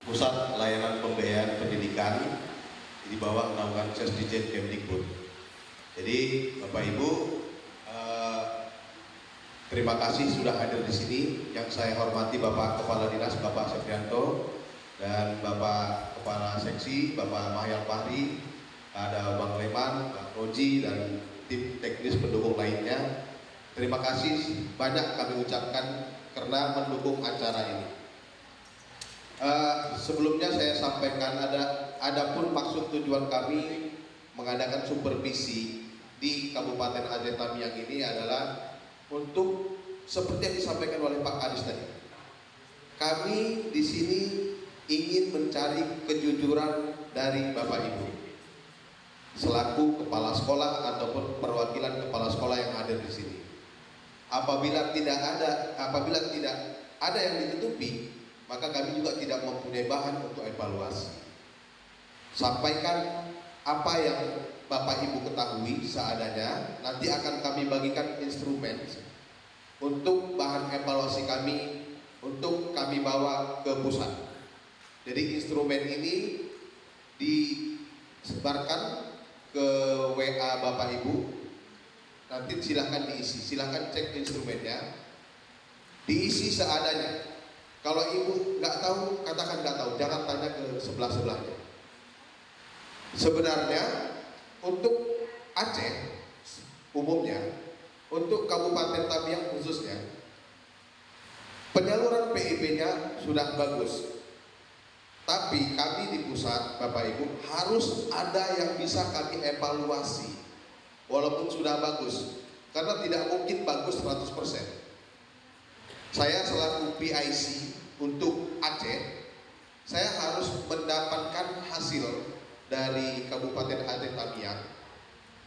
Pusat Layanan Pembiayaan Pendidikan di bawah naungan Sesdijen Kemdikbud. Jadi Bapak Ibu, terima kasih sudah hadir di sini. Yang saya hormati Bapak Kepala Dinas Bapak Septrianto dan Bapak Kepala Seksi Bapak Mahyal Fahri, ada Bang Leman, Bang Roji dan tim teknis pendukung lainnya. Terima kasih banyak kami ucapkan karena mendukung acara ini. Sebelumnya saya sampaikan ada pun maksud tujuan kami mengadakan supervisi di Kabupaten Aceh Tamiang ini adalah untuk seperti yang disampaikan oleh Pak Kadis tadi. Kami di sini ingin mencari kejujuran dari Bapak Ibu selaku kepala sekolah ataupun perwakilan kepala sekolah yang hadir di sini. Apabila tidak ada yang ditutupi, maka kami juga tidak mempunyai bahan untuk evaluasi. Sampaikan apa yang Bapak Ibu ketahui seadanya, nanti akan kami bagikan instrumen untuk bahan evaluasi kami, untuk kami bawa ke pusat. Jadi instrumen ini disebarkan ke WA Bapak Ibu, nanti silahkan diisi, silahkan cek instrumennya, diisi seadanya. Kalau Ibu nggak tahu, katakan nggak tahu, jangan tanya ke sebelah-sebelahnya. Sebenarnya untuk Aceh umumnya, untuk Kabupaten Tamiang khususnya, penyaluran PIP-nya sudah bagus. Tapi kami di pusat, Bapak Ibu, harus ada yang bisa kami evaluasi. Walaupun sudah bagus, karena tidak mungkin bagus 100%. Saya selaku PIC untuk Aceh, saya harus mendapatkan hasil dari Kabupaten Aceh Tamiang,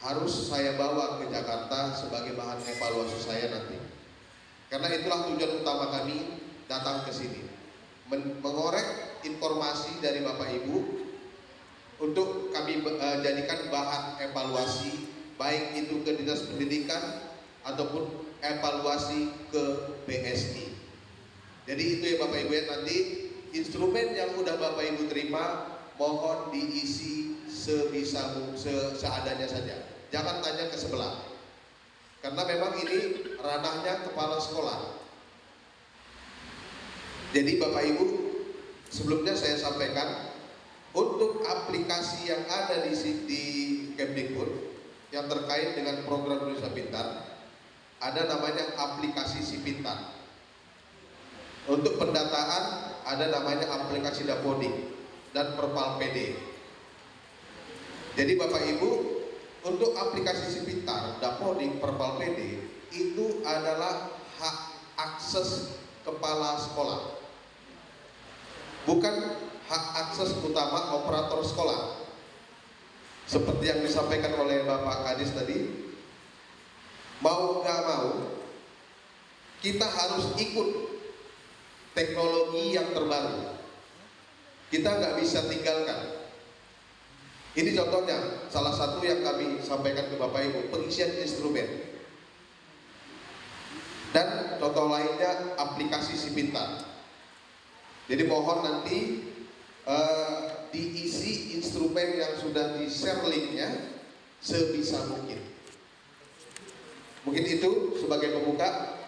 harus saya bawa ke Jakarta sebagai bahan evaluasi saya nanti. Karena itulah tujuan utama kami datang ke sini, mengorek informasi dari Bapak Ibu untuk kami jadikan bahan evaluasi, baik itu ke Dinas Pendidikan ataupun evaluasi ke BSI. Jadi itu ya Bapak Ibu ya, nanti instrumen yang udah Bapak Ibu terima mohon diisi seadanya saja. Jangan tanya ke sebelah. Karena memang ini ranahnya kepala sekolah. Jadi Bapak Ibu, sebelumnya saya sampaikan untuk aplikasi yang ada di Kemdikbud yang terkait dengan program Indonesia Pintar, ada namanya aplikasi Si Pintar. Untuk pendataan ada namanya aplikasi Dapodik dan Perpal PD. Jadi Bapak Ibu, untuk aplikasi Si Pintar, Dapodik, Perpal PD itu adalah hak akses kepala sekolah, bukan hak akses utama operator sekolah. Seperti yang disampaikan oleh Bapak Kadis tadi, mau nggak mau kita harus ikut teknologi yang terbaru. Kita nggak bisa tinggalkan. Ini contohnya, salah satu yang kami sampaikan ke Bapak Ibu, pengisian instrumen. Dan contoh lainnya aplikasi Si Pintar. Jadi mohon nanti diisi instrumen yang sudah di-share linknya sebisa mungkin. Mungkin itu sebagai pembuka.